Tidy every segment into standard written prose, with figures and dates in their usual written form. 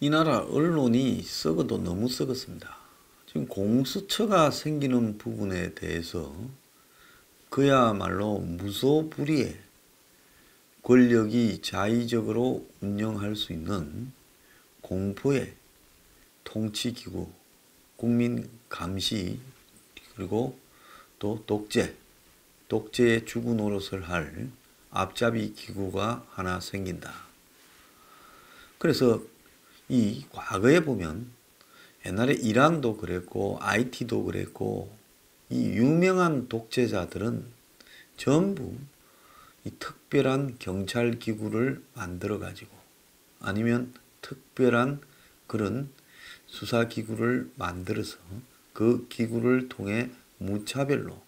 이 나라 언론이 썩어도 너무 썩었습니다. 지금 공수처가 생기는 부분에 대해서 그야말로 무소불위의 권력이 자의적으로 운영할 수 있는 공포의 통치기구, 국민감시, 그리고 또 독재의 주구 노릇을 할 앞잡이 기구가 하나 생긴다. 그래서 이 과거에 보면 옛날에 이란도 그랬고 IT도 그랬고 이 유명한 독재자들은 전부 이 특별한 경찰 기구를 만들어 가지고 아니면 특별한 그런 수사 기구를 만들어서 그 기구를 통해 무차별로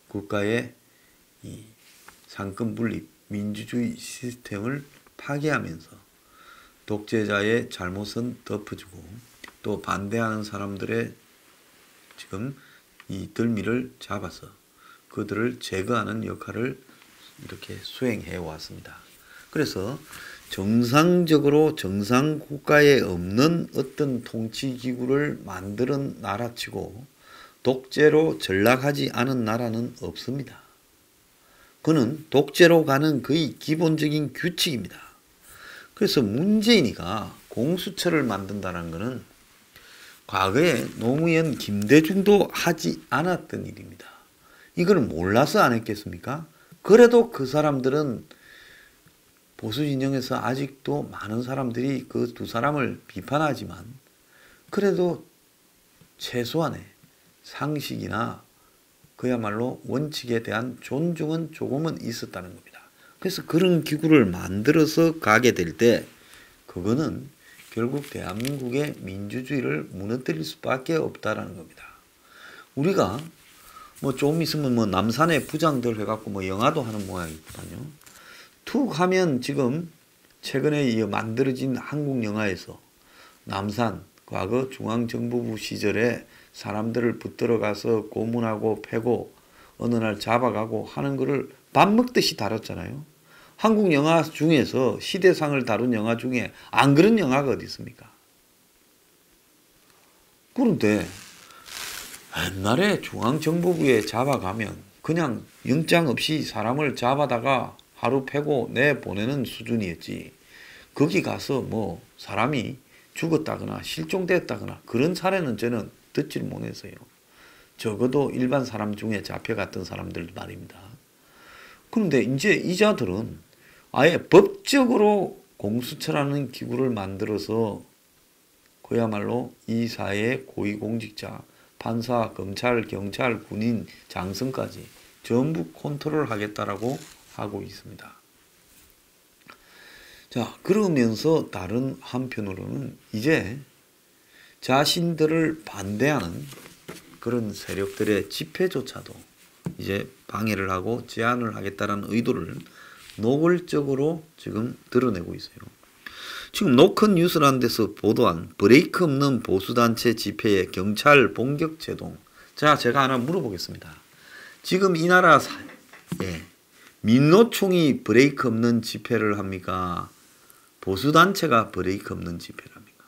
국가의 이 상권 분립 민주주의 시스템을 파괴하면서 독재자의 잘못은 덮어주고 또 반대하는 사람들의 지금 이 들미를 잡아서 그들을 제거하는 역할을 이렇게 수행해 왔습니다. 그래서 정상적으로 정상 국가에 없는 어떤 통치기구를 만드는 나라치고 독재로 전락하지 않은 나라는 없습니다. 그는 독재로 가는 거의 기본적인 규칙입니다. 그래서 문재인이가 공수처를 만든다는 것은 과거에 노무현 김대중도 하지 않았던 일입니다. 이걸 몰라서 안 했겠습니까? 그래도 그 사람들은 보수 진영에서 아직도 많은 사람들이 그 두 사람을 비판하지만 그래도 최소한의 상식이나 그야말로 원칙에 대한 존중은 조금은 있었다는 겁니다. 그래서 그런 기구를 만들어서 가게 될 때 그거는 결국 대한민국의 민주주의를 무너뜨릴 수밖에 없다라는 겁니다. 우리가 뭐 좀 있으면 뭐 남산의 부장들 해갖고 뭐 영화도 하는 모양이거든요. 툭 하면 지금 최근에 만들어진 한국 영화에서 남산 과거 중앙정보부 시절에 사람들을 붙들어 가서 고문하고 패고 어느 날 잡아가고 하는 거를 밥 먹듯이 다뤘잖아요. 한국 영화 중에서 시대상을 다룬 영화 중에 안 그런 영화가 어디 있습니까? 그런데 옛날에 중앙정보부에 잡아가면 그냥 영장 없이 사람을 잡아다가 하루 패고 내보내는 수준이었지. 거기 가서 뭐 사람이 죽었다거나 실종됐다거나 그런 사례는 저는 듣질 못했어요. 적어도 일반 사람 중에 잡혀갔던 사람들 말입니다. 그런데 이제 이자들은 아예 법적으로 공수처라는 기구를 만들어서 그야말로 이 사회의 고위공직자, 판사, 검찰, 경찰, 군인, 장성까지 전부 컨트롤하겠다라고 하고 있습니다. 자, 그러면서 다른 한편으로는 이제 자신들을 반대하는 그런 세력들의 집회조차도 이제 방해를 하고 제한을 하겠다는 의도를 노골적으로 지금 드러내고 있어요. 지금 노컷 뉴스라는 데서 보도한 브레이크 없는 보수단체 집회에 경찰 본격 제동. 자, 제가 하나 물어보겠습니다. 지금 이 나라 민노총이 브레이크 없는 집회를 합니까? 보수단체가 브레이크 없는 집회를 합니까?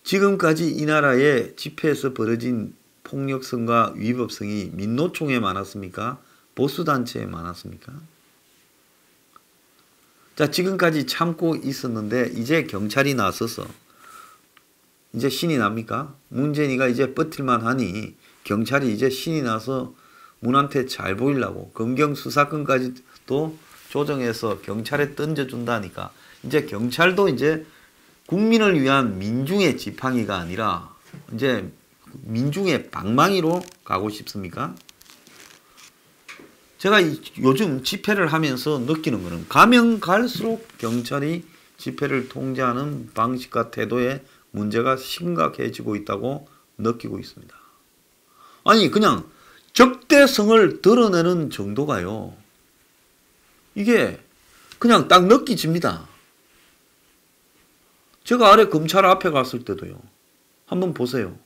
지금까지 이 나라의 집회에서 벌어진 폭력성과 위법성이 민노총에 많았습니까? 보수단체에 많았습니까? 자, 지금까지 참고 있었는데 이제 경찰이 나서서 이제 신이 납니까? 문재인이가 이제 버틸만 하니 경찰이 이제 신이 나서 문한테 잘 보이려고 검경 수사권까지도 조정해서 경찰에 던져준다니까 이제 경찰도 이제 국민을 위한 민중의 지팡이가 아니라 이제 민중의 방망이로 가고 싶습니까? 제가 요즘 집회를 하면서 느끼는 거는 가면 갈수록 경찰이 집회를 통제하는 방식과 태도에 문제가 심각해지고 있다고 느끼고 있습니다. 아니 그냥 적대성을 드러내는 정도가요. 이게 그냥 딱 느껴집니다. 제가 아래 검찰 앞에 갔을 때도요. 한번 보세요.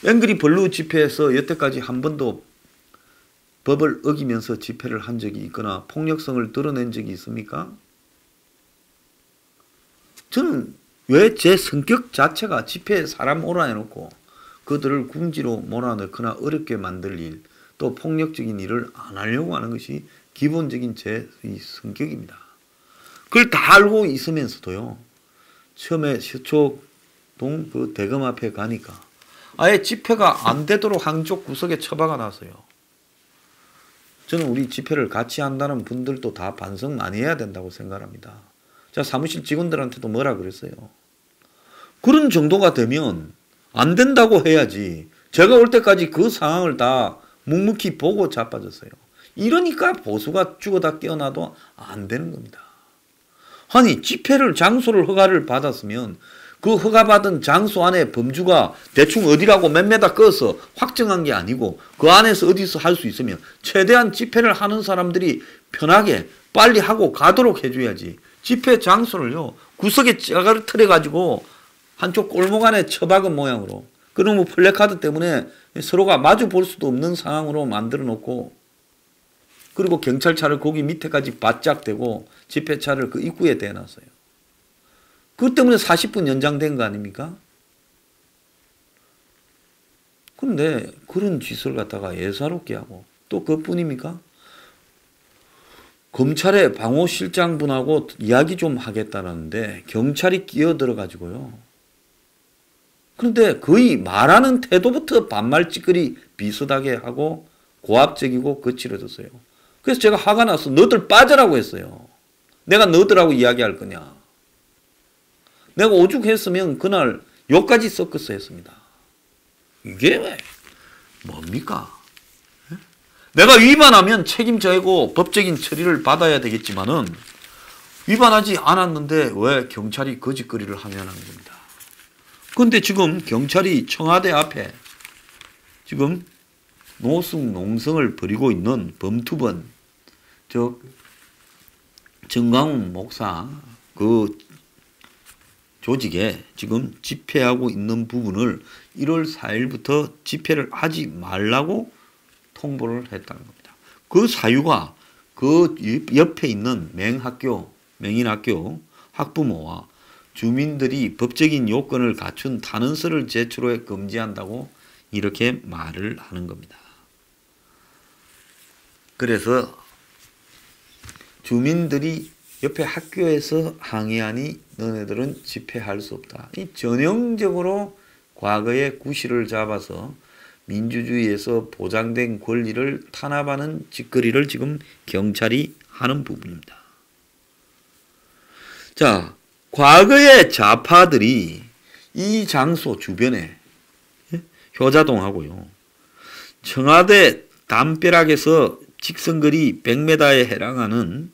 앵그리 블루 집회에서 여태까지 한 번도 법을 어기면서 집회를 한 적이 있거나 폭력성을 드러낸 적이 있습니까? 저는 왜 제 성격 자체가 집회에 사람 몰아내놓고 그들을 궁지로 몰아넣거나 어렵게 만들 일, 또 폭력적인 일을 안 하려고 하는 것이 기본적인 제 성격입니다. 그걸 다 알고 있으면서도요. 처음에 서초동 그 대검 앞에 가니까 아예 집회가 안 되도록 한쪽 구석에 처박아 놨어요. 저는 우리 집회를 같이 한다는 분들도 다 반성 많이 해야 된다고 생각합니다. 제가 사무실 직원들한테도 뭐라 그랬어요. 그런 정도가 되면 안 된다고 해야지. 제가 올 때까지 그 상황을 다 묵묵히 보고 자빠졌어요. 이러니까 보수가 죽어다 깨어나도 안 되는 겁니다. 아니 집회를 장소를 허가를 받았으면 그 허가받은 장소 안에 범주가 대충 어디라고 몇 메다 꺼서 확정한 게 아니고 그 안에서 어디서 할 수 있으면 최대한 집회를 하는 사람들이 편하게 빨리 하고 가도록 해줘야지. 집회 장소를요 구석에 짜가르 가지고 한쪽 골목 안에 처박은 모양으로 그러면 플래카드 때문에 서로가 마주 볼 수도 없는 상황으로 만들어 놓고 그리고 경찰차를 거기 밑에까지 바짝 대고 집회차를 그 입구에 대놨어요. 그것 때문에 40분 연장된 거 아닙니까? 그런데 그런 짓을 갖다가 예사롭게 하고 또 그것뿐입니까? 검찰의 방호실장분하고 이야기 좀 하겠다는데 경찰이 끼어들어가지고요. 그런데 거의 말하는 태도부터 반말 찌끄리 비슷하게 하고 고압적이고 거칠어졌어요. 그래서 제가 화가 나서 너들 빠져라고 했어요. 내가 너들하고 이야기할 거냐. 내가 오죽했으면 그날 욕까지 섞어서 했습니다. 이게 왜 뭡니까? 내가 위반하면 책임져야고 법적인 처리를 받아야 되겠지만은 위반하지 않았는데 왜 경찰이 거짓거리를 하냐는 겁니다. 그런데 지금 경찰이 청와대 앞에 지금 노숙 농성을 벌이고 있는 범투번 정광훈 목사 그 조직에 지금 집회하고 있는 부분을 1월 4일부터 집회를 하지 말라고 통보를 했다는 겁니다. 그 사유가 그 옆에 있는 맹인학교 학부모와 주민들이 법적인 요건을 갖춘 탄원서를 제출해 금지한다고 이렇게 말을 하는 겁니다. 그래서 주민들이 옆에 학교에서 항의하니 너네들은 집회할 수 없다. 이 전형적으로 과거의 구실을 잡아서 민주주의에서 보장된 권리를 탄압하는 짓거리를 지금 경찰이 하는 부분입니다. 자, 과거의 좌파들이 이 장소 주변에 효자동하고요. 청와대 담벼락에서 직선거리 100m에 해당하는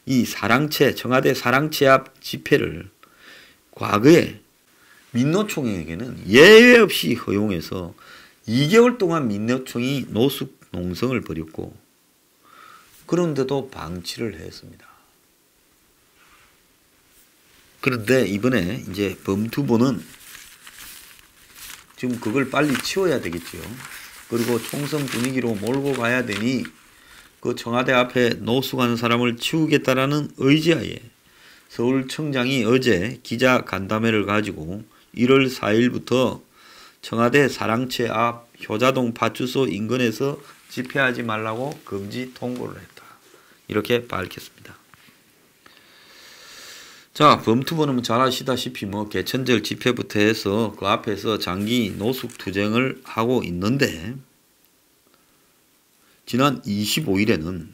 이 청와대 사랑채 앞 집회를 과거에 민노총에게는 예외 없이 허용해서 2개월 동안 민노총이 노숙 농성을 벌였고 그런데도 방치를 했습니다. 그런데 이번에 이제 범투보는 지금 그걸 빨리 치워야 되겠죠. 그리고 총선 분위기로 몰고 가야 되니 그 청와대 앞에 노숙하는 사람을 치우겠다라는 의지하에 서울청장이 어제 기자 간담회를 가지고 1월 4일부터 청와대 사랑채 앞 효자동 파출소 인근에서 집회하지 말라고 금지 통보를 했다. 이렇게 밝혔습니다. 자, 범투보는 잘 아시다시피 개천절 집회부터 해서 그 앞에서 장기 노숙 투쟁을 하고 있는데 지난 25일에는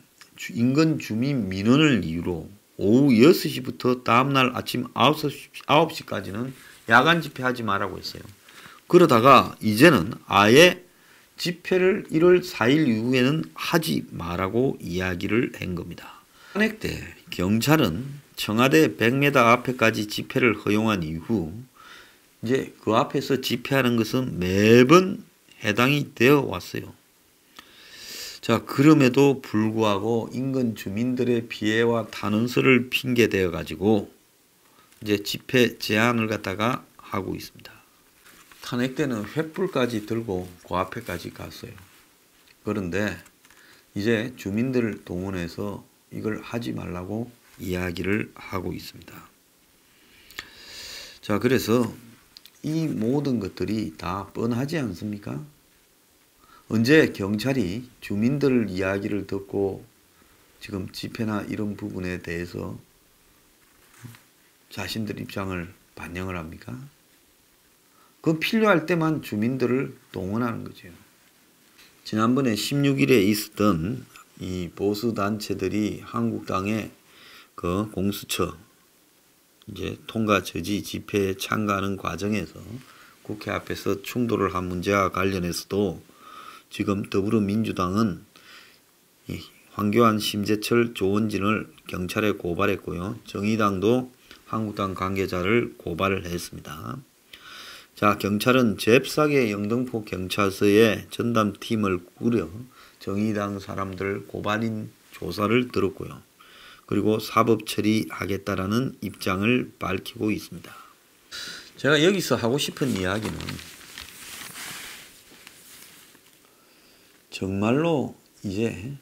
인근 주민 민원을 이유로 오후 6시부터 다음날 아침 9시까지는 야간 집회하지 말라고 했어요. 그러다가 이제는 아예 집회를 1월 4일 이후에는 하지 말라고 이야기를 한 겁니다. 탄핵 때 경찰은 청와대 100m 앞에까지 집회를 허용한 이후 이제 그 앞에서 집회하는 것은 매번 해당이 되어 왔어요. 자, 그럼에도 불구하고 인근 주민들의 피해와 탄원서를 핑계대어 가지고 이제 집회 제한을 갖다가 하고 있습니다. 탄핵 때는 횃불까지 들고 그 앞에까지 갔어요. 그런데 이제 주민들 동원해서 이걸 하지 말라고 이야기를 하고 있습니다. 자, 그래서 이 모든 것들이 다 뻔하지 않습니까? 언제 경찰이 주민들 이야기를 듣고 지금 집회나 이런 부분에 대해서 자신들 입장을 반영을 합니까? 그 필요할 때만 주민들을 동원하는 거죠. 지난번에 16일에 있었던 이 보수 단체들이 한국당의 그 공수처 이제 통과 저지 집회에 참가하는 과정에서 국회 앞에서 충돌을 한 문제와 관련해서도 지금 더불어민주당은 이 황교안, 심재철, 조원진을 경찰에 고발했고요. 정의당도 한국당 관계자를 고발을 했습니다. 자, 경찰은 잽싸게 영등포 경찰서에 전담팀을 꾸려 정의당 사람들 고발인 조사를 들었고요. 그리고 사법 처리하겠다라는 입장을 밝히고 있습니다. 제가 여기서 하고 싶은 이야기는 정말로 이제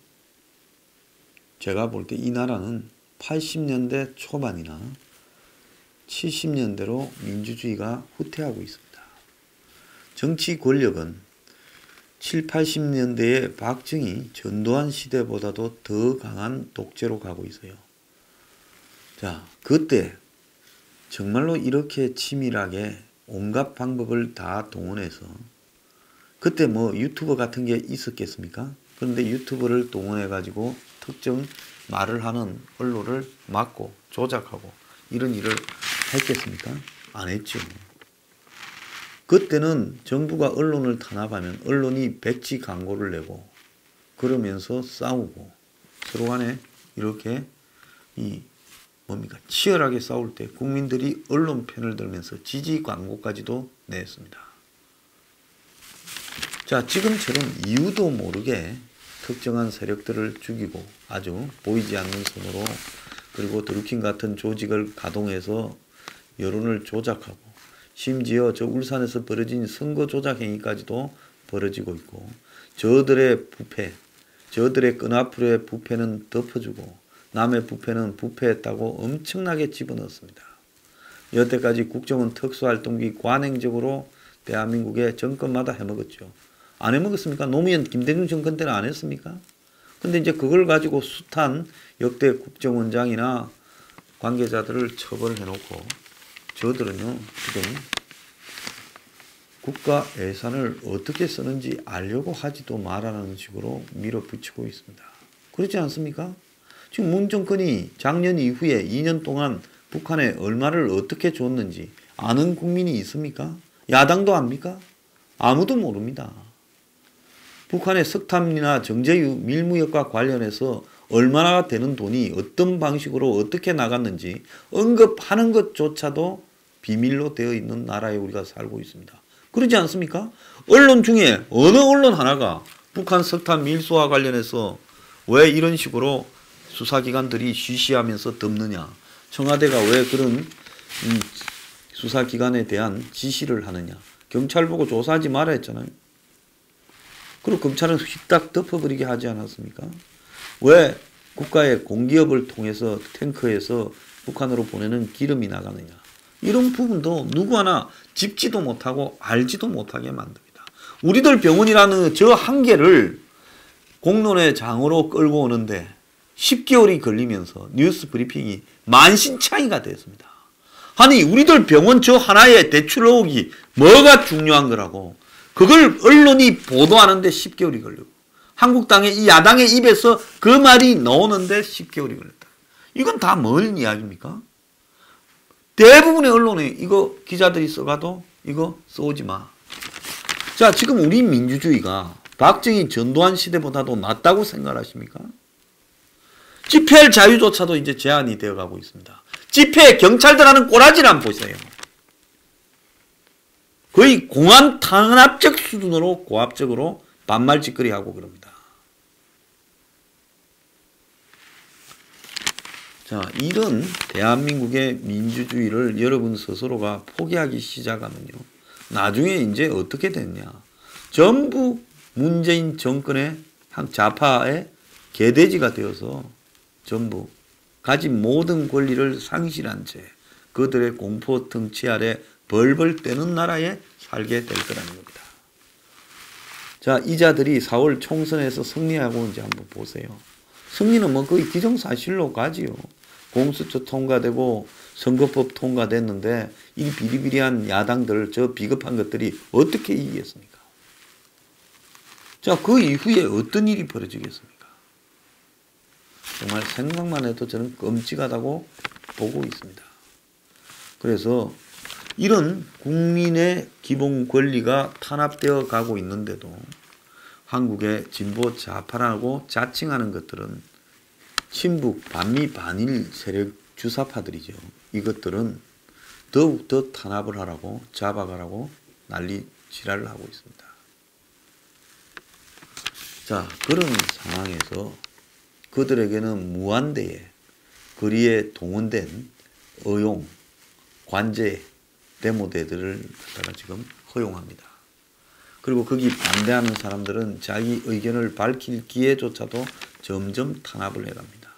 제가 볼 때 이 나라는 80년대 초반이나 70년대로 민주주의가 후퇴하고 있습니다. 정치 권력은 7, 80년대의 박정희, 전두환 시대보다도 더 강한 독재로 가고 있어요. 자, 그때 정말로 이렇게 치밀하게 온갖 방법을 다 동원해서 그때 뭐 유튜버 같은 게 있었겠습니까? 그런데 유튜버를 동원해 가지고 특정 말을 하는 언론을 막고 조작하고 이런 일을 했겠습니까? 안 했죠. 그때는 정부가 언론을 탄압하면 언론이 백지 광고를 내고 그러면서 싸우고 서로 간에 이렇게 치열하게 싸울 때 국민들이 언론 편을 들면서 지지 광고까지도 냈습니다. 자, 지금처럼 이유도 모르게 특정한 세력들을 죽이고 아주 보이지 않는 손으로 그리고 드루킹 같은 조직을 가동해서 여론을 조작하고 심지어 저 울산에서 벌어진 선거 조작 행위까지도 벌어지고 있고 저들의 부패, 저들의 끈앞으로의 부패는 덮어주고 남의 부패는 부패했다고 엄청나게 집어넣었습니다. 여태까지 국정원 특수활동비 관행적으로 대한민국의 정권마다 해먹었죠. 안 해먹었습니까? 노무현 김대중 정권 때는 안 했습니까? 근데 이제 그걸 가지고 숱한 역대 국정원장이나 관계자들을 처벌해놓고 저들은요 지금 국가 예산을 어떻게 쓰는지 알려고 하지도 말라는 식으로 밀어붙이고 있습니다. 그렇지 않습니까? 지금 문 정권이 작년 이후에 2년 동안 북한에 얼마를 어떻게 줬는지 아는 국민이 있습니까? 야당도 압니까? 아무도 모릅니다. 북한의 석탄이나 정제유 밀무역과 관련해서 얼마나 되는 돈이 어떤 방식으로 어떻게 나갔는지 언급하는 것조차도 비밀로 되어 있는 나라에 우리가 살고 있습니다. 그러지 않습니까? 언론 중에 어느 언론 하나가 북한 석탄 밀수와 관련해서 왜 이런 식으로 수사기관들이 쉬쉬하면서 덮느냐, 청와대가 왜 그런 수사기관에 대한 지시를 하느냐, 경찰 보고 조사하지 말아 했잖아요. 그리고 검찰은 휘딱 덮어버리게 하지 않았습니까? 왜 국가의 공기업을 통해서 탱커에서 북한으로 보내는 기름이 나가느냐. 이런 부분도 누구 하나 짚지도 못하고 알지도 못하게 만듭니다. 우리들 병원이라는 저 한계를 공론의 장으로 끌고 오는데 10개월이 걸리면서 뉴스 브리핑이 만신창이가 됐습니다. 아니 우리들 병원 저 하나에 대출 의혹이 뭐가 중요한 거라고. 그걸 언론이 보도하는데 10개월이 걸리고 한국당의 이 야당의 입에서 그 말이 나오는데 10개월이 걸렸다. 이건 다 뭔 이야기입니까? 대부분의 언론에 이거 기자들이 써가도 이거 써오지 마. 자, 지금 우리 민주주의가 박정희 전두환 시대보다도 낫다고 생각하십니까? 집회할 자유조차도 이제 제한이 되어가고 있습니다. 집회 경찰들 하는 꼬라지를 한번 보세요. 거의 공안 탄압적 수준으로 고압적으로 반말짓거리하고 그럽니다. 자, 이런 대한민국의 민주주의를 여러분 스스로가 포기하기 시작하면요. 나중에 이제 어떻게 됐냐. 전부 문재인 정권의 한 좌파의 개돼지가 되어서 전부 가진 모든 권리를 상실한 채 그들의 공포 통치 아래 벌벌 떠는 나라에 살게 될 거라는 겁니다. 자, 이 자들이 4월 총선에서 승리하고 이제 한번 보세요. 승리는 뭐 거의 기정사실로 가지요. 공수처 통과되고 선거법 통과됐는데 이 비리비리한 야당들, 저 비겁한 것들이 어떻게 이기겠습니까? 자, 그 이후에 어떤 일이 벌어지겠습니까? 정말 생각만 해도 저는 끔찍하다고 보고 있습니다. 그래서 이런 국민의 기본 권리가 탄압되어 가고 있는데도 한국의 진보 좌파라고 자칭하는 것들은 친북, 반미, 반일 세력 주사파들이죠. 이것들은 더욱더 탄압을 하라고 잡아가라고 난리 지랄을 하고 있습니다. 자, 그런 상황에서 그들에게는 무한대의 거리에 동원된 의용, 관제, 데모대들을 갖다가 지금 허용합니다. 그리고 거기 반대하는 사람들은 자기 의견을 밝힐 기회조차도 점점 탄압을 해갑니다.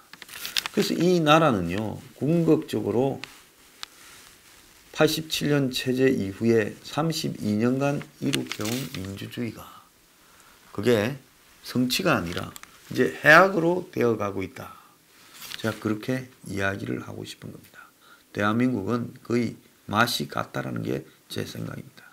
그래서 이 나라는요, 궁극적으로 87년 체제 이후에 32년간 이룩해온 민주주의가 그게 성취가 아니라 이제 해악으로 되어가고 있다. 제가 그렇게 이야기를 하고 싶은 겁니다. 대한민국은 거의 맛이 같다라는 게 제 생각입니다.